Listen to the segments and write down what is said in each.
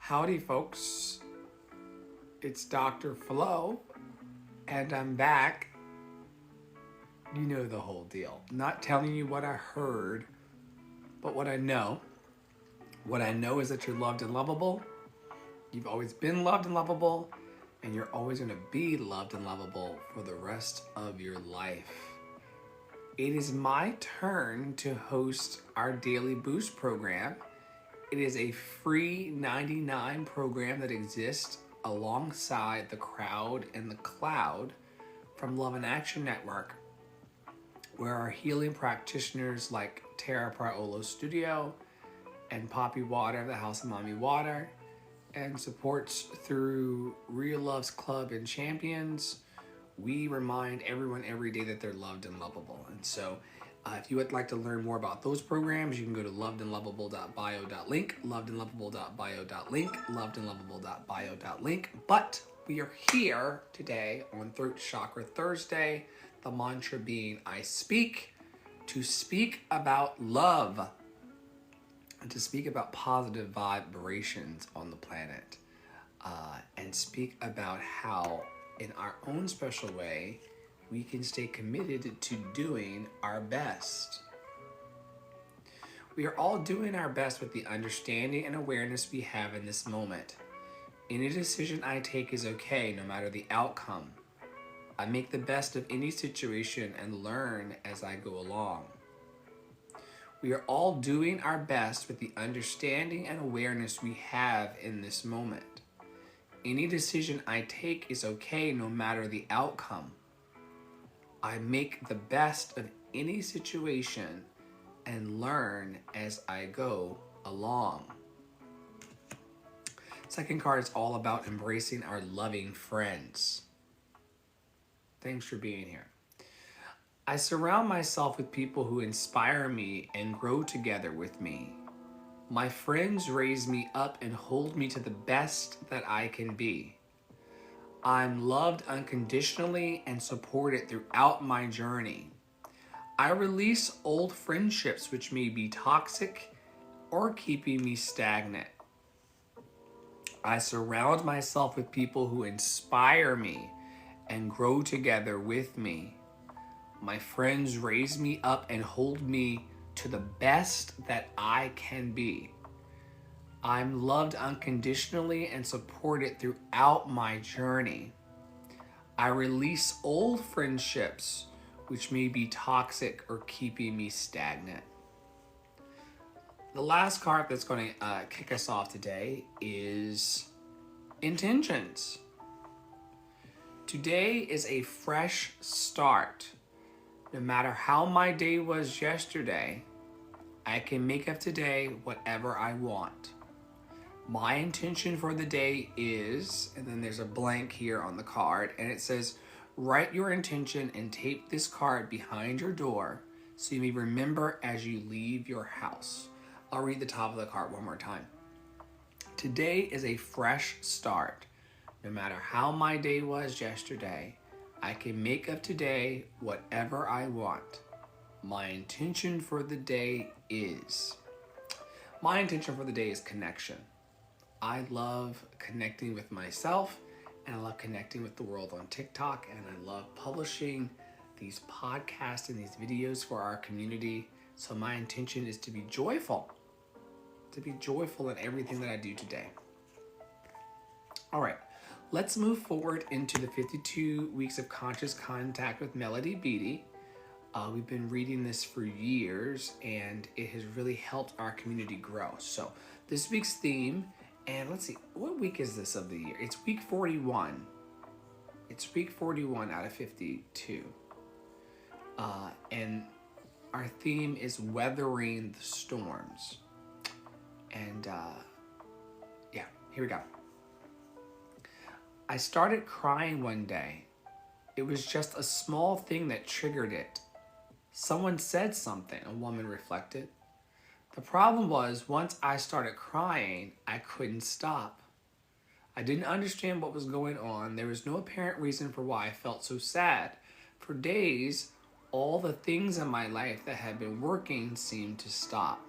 Howdy, folks. It's Dr. Flo, and I'm back. You know the whole deal. Not telling you what I heard, but what I know. What I know is that you're loved and lovable. You've always been loved and lovable, and you're always going to be loved and lovable for the rest of your life. It is my turn to host our Daily Boost program. It is a free 99 program that exists alongside the Crowd and the Cloud from Love and Action Network, where our healing practitioners like Tara Praolo Studio and Poppy Water, the House of Mommy Water, and supports through Real Love's Club and Champions, we remind everyone every day that they're loved and lovable. And so if you would like to learn more about those programs, you can go to lovedandlovable.bio.link, lovedandlovable.bio.link, lovedandlovable.bio.link. But we are here today on Throat Chakra Thursday, the mantra being I speak, to speak about love and to speak about positive vibrations on the planet, and speak about how in our own special way we can stay committed to doing our best. We are all doing our best with the understanding and awareness we have in this moment. Any decision I take is okay, no matter the outcome. I make the best of any situation and learn as I go along. We are all doing our best with the understanding and awareness we have in this moment. Any decision I take is okay, no matter the outcome. I make the best of any situation and learn as I go along. Second card is all about embracing our loving friends. Thanks for being here. I surround myself with people who inspire me and grow together with me. My friends raise me up and hold me to the best that I can be. I'm loved unconditionally and supported throughout my journey. I release old friendships which may be toxic or keeping me stagnant. I surround myself with people who inspire me and grow together with me. My friends raise me up and hold me to the best that I can be. I'm loved unconditionally and supported throughout my journey. I release old friendships which may be toxic or keeping me stagnant. The last card that's going to kick us off today is intentions. Today is a fresh start. No matter how my day was yesterday, I can make of today whatever I want. My intention for the day is, and then there's a blank here on the card, and it says, write your intention and tape this card behind your door so you may remember as you leave your house. I'll read the top of the card one more time. Today is a fresh start. No matter how my day was yesterday, I can make of today whatever I want. My intention for the day is. My intention for the day is connection. I love connecting with myself, and I love connecting with the world on TikTok, and I love publishing these podcasts and these videos for our community. So my intention is to be joyful in everything that I do today. All right, let's move forward into the 52 weeks of conscious contact with Melody Beattie. We've been reading this for years, and it has really helped our community grow. So this week's theme, and let's see, what week is this of the year? It's week 41. It's week 41 out of 52. And our theme is weathering the storms. And yeah, here we go. I started crying one day. It was just a small thing that triggered it. Someone said something, a woman reflected. The problem was, once I started crying, I couldn't stop. I didn't understand what was going on. There was no apparent reason for why I felt so sad. For days, all the things in my life that had been working seemed to stop.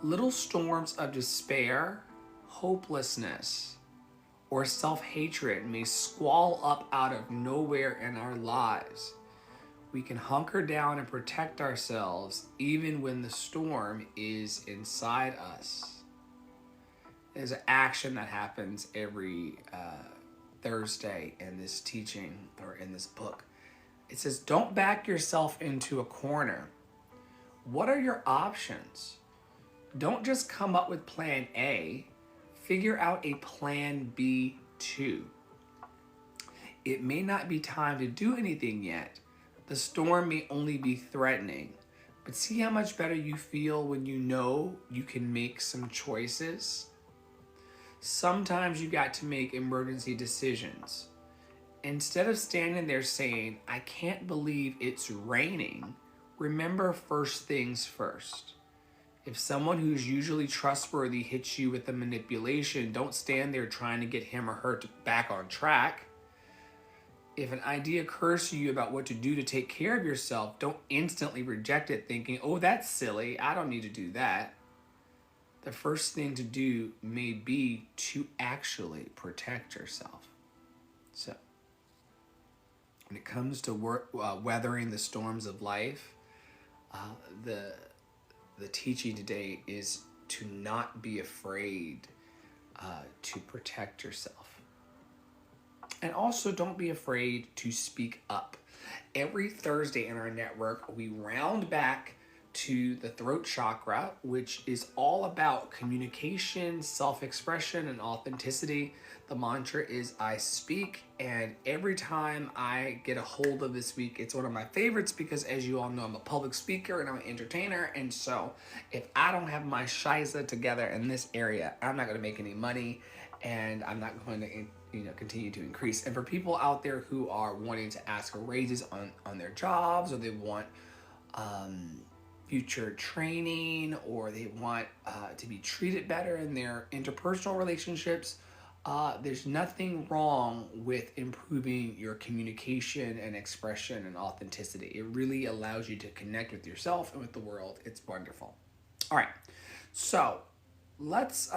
Little storms of despair, hopelessness, or self-hatred may squall up out of nowhere in our lives. We can hunker down and protect ourselves even when the storm is inside us. There's an action that happens every Thursday in this teaching or in this book. It says, don't back yourself into a corner. What are your options? Don't just come up with plan A. Figure out a plan B too. It may not be time to do anything yet. The storm may only be threatening. But see how much better you feel when you know you can make some choices? Sometimes you got to make emergency decisions. Instead of standing there saying, I can't believe it's raining, remember first things first. If someone who's usually trustworthy hits you with a manipulation, don't stand there trying to get him or her back on track. If an idea occurs to you about what to do to take care of yourself, don't instantly reject it thinking, oh, that's silly, I don't need to do that. The first thing to do may be to actually protect yourself. So, when it comes to weathering the storms of life, the teaching today is to not be afraid to protect yourself. And also don't be afraid to speak up. Every Thursday in our network, we round back to the throat chakra, which is all about communication, self-expression, and authenticity. The mantra is I speak, and every time I get a hold of this week, it's one of my favorites because, as you all know, I'm a public speaker and I'm an entertainer, and so if I don't have my shiza together in this area, I'm not going to make any money, and I'm not going to continue to increase. And for people out there who are wanting to ask for raises on their jobs, or they want future training, or they want to be treated better in their interpersonal relationships, there's nothing wrong with improving your communication and expression and authenticity. It really allows you to connect with yourself and with the world. It's wonderful. All right, so let's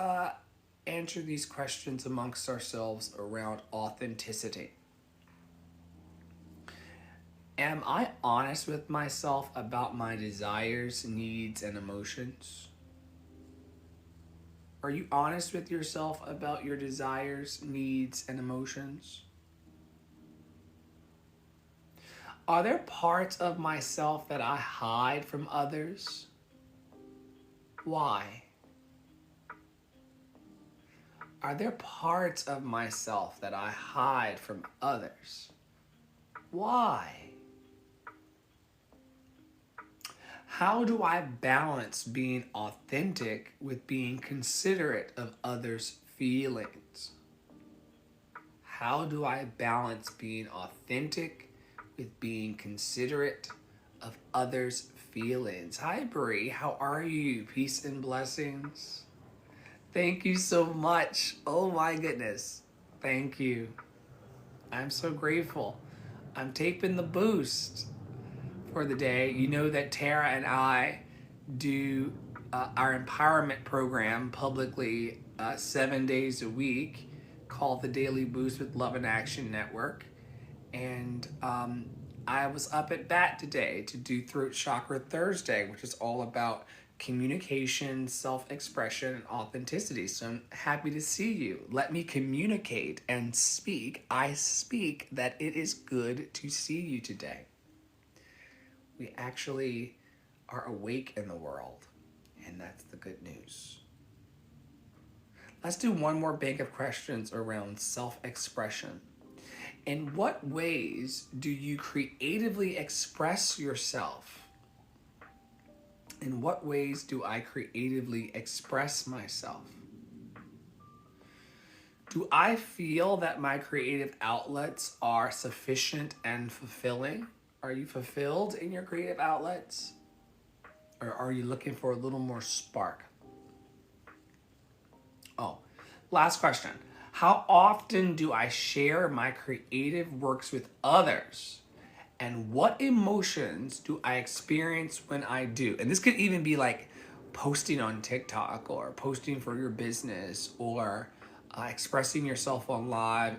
answer these questions amongst ourselves around authenticity. Am I honest with myself about my desires, needs, and emotions? Are you honest with yourself about your desires, needs, and emotions? Are there parts of myself that I hide from others? Why? Are there parts of myself that I hide from others? Why? How do I balance being authentic with being considerate of others' feelings? How do I balance being authentic with being considerate of others' feelings? Hi, Bree. How are you? Peace and blessings. Thank you so much. Oh my goodness. Thank you. I'm so grateful. I'm taping the boost for the day. You know that Tara and I do our empowerment program publicly 7 days a week called the Daily Boost with Love and Action Network. And I was up at bat today to do Throat Chakra Thursday, which is all about communication, self-expression, and authenticity. So I'm happy to see you. Let me communicate and speak. I speak that it is good to see you today. We actually are awake in the world, and that's the good news. Let's do one more bank of questions around self-expression. In what ways do you creatively express yourself? In what ways do I creatively express myself? Do I feel that my creative outlets are sufficient and fulfilling? Are you fulfilled in your creative outlets? Or are you looking for a little more spark? Oh, last question. How often do I share my creative works with others? And what emotions do I experience when I do? And this could even be like posting on TikTok or posting for your business or expressing yourself on live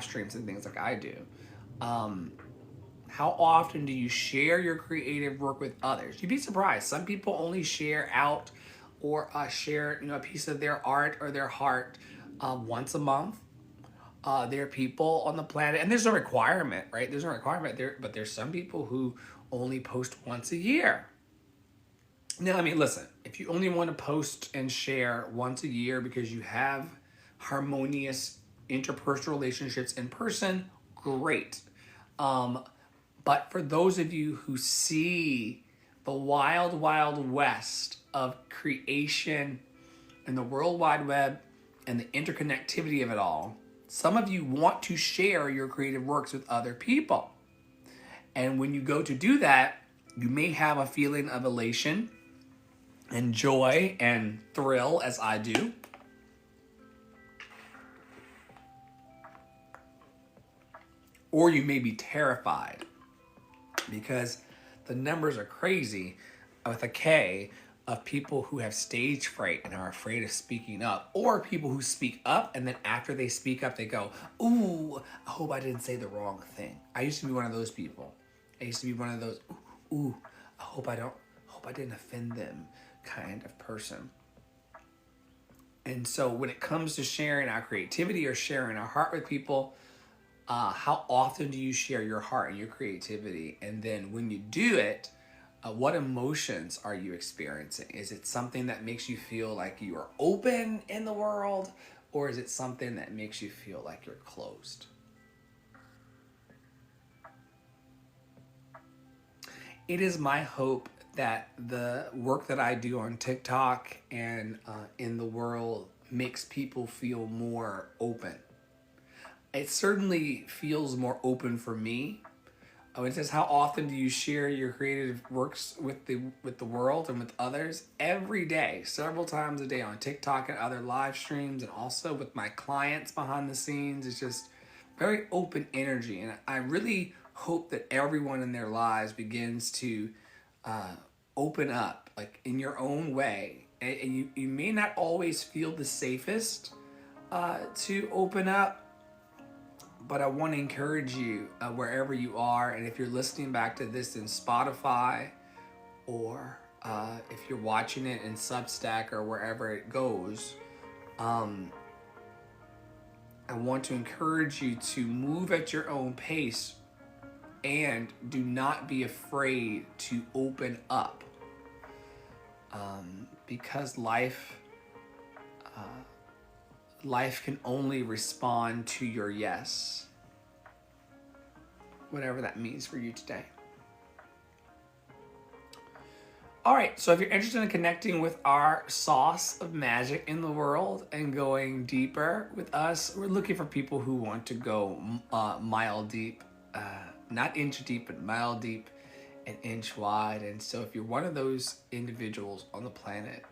streams and things like I do. How often do you share your creative work with others? You'd be surprised. Some people only share out or share a piece of their art or their heart once a month. There are people on the planet, and there's no requirement, right? There's no requirement there, but there's some people who only post once a year. Now, I mean, listen, if you only want to post and share once a year because you have harmonious interpersonal relationships in person, great. But for those of you who see the wild, wild west of creation and the World Wide Web and the interconnectivity of it all, some of you want to share your creative works with other people. And when you go to do that, you may have a feeling of elation and joy and thrill, as I do. Or you may be terrified because the numbers are crazy with a K of people who have stage fright and are afraid of speaking up, or people who speak up and then after they speak up, they go, ooh, I hope I didn't say the wrong thing. I used to be one of those people. I used to be one of those, ooh, I hope I didn't offend them kind of person. And so when it comes to sharing our creativity or sharing our heart with people, how often do you share your heart and your creativity? And then when you do it, what emotions are you experiencing? Is it something that makes you feel like you are open in the world, or is it something that makes you feel like you're closed? It is my hope that the work that I do on TikTok and in the world makes people feel more open. It certainly feels more open for me. It says, how often do you share your creative works with the world and with others? Every day, several times a day on TikTok and other live streams, and also with my clients behind the scenes. It's just very open energy. And I really hope that everyone in their lives begins to open up, like in your own way. And you may not always feel the safest to open up, but I want to encourage you wherever you are. And if you're listening back to this in Spotify, or if you're watching it in Substack or wherever it goes, I want to encourage you to move at your own pace and do not be afraid to open up, because life can only respond to your yes, whatever that means for you today. All right, so if you're interested in connecting with our sauce of magic in the world and going deeper with us, we're looking for people who want to go mile deep, not inch deep, but mile deep and inch wide. And so if you're one of those individuals on the planet,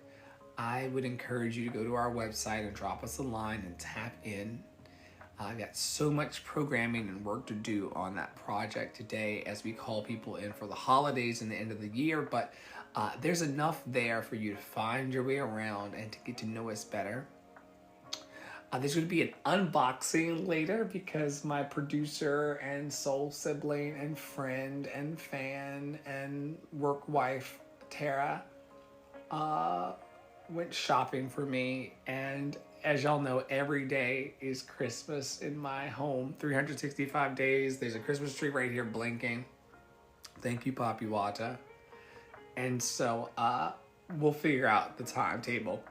I would encourage you to go to our website and drop us a line and tap in. I've got so much programming and work to do on that project today as we call people in for the holidays and the end of the year, but there's enough there for you to find your way around and to get to know us better. There's going to be an unboxing later because my producer and soul sibling and friend and fan and work wife, Tara, went shopping for me. And as y'all know, every day is Christmas in my home. 365 days. There's a Christmas tree right here blinking. Thank you, Papi Wata. And so we'll figure out the timetable.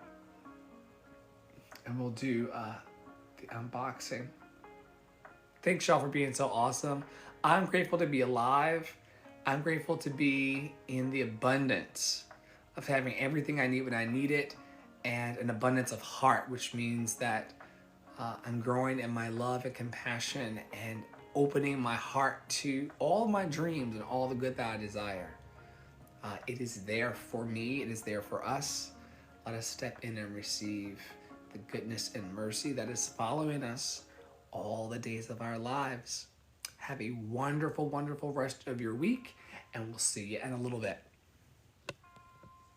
And we'll do the unboxing. Thanks, y'all, for being so awesome. I'm grateful to be alive. I'm grateful to be in the abundance of having everything I need when I need it, and an abundance of heart, which means that I'm growing in my love and compassion and opening my heart to all my dreams and all the good that I desire. It is there for me. It is there for us. Let us step in and receive the goodness and mercy that is following us all the days of our lives. Have a wonderful, wonderful rest of your week, and we'll see you in a little bit.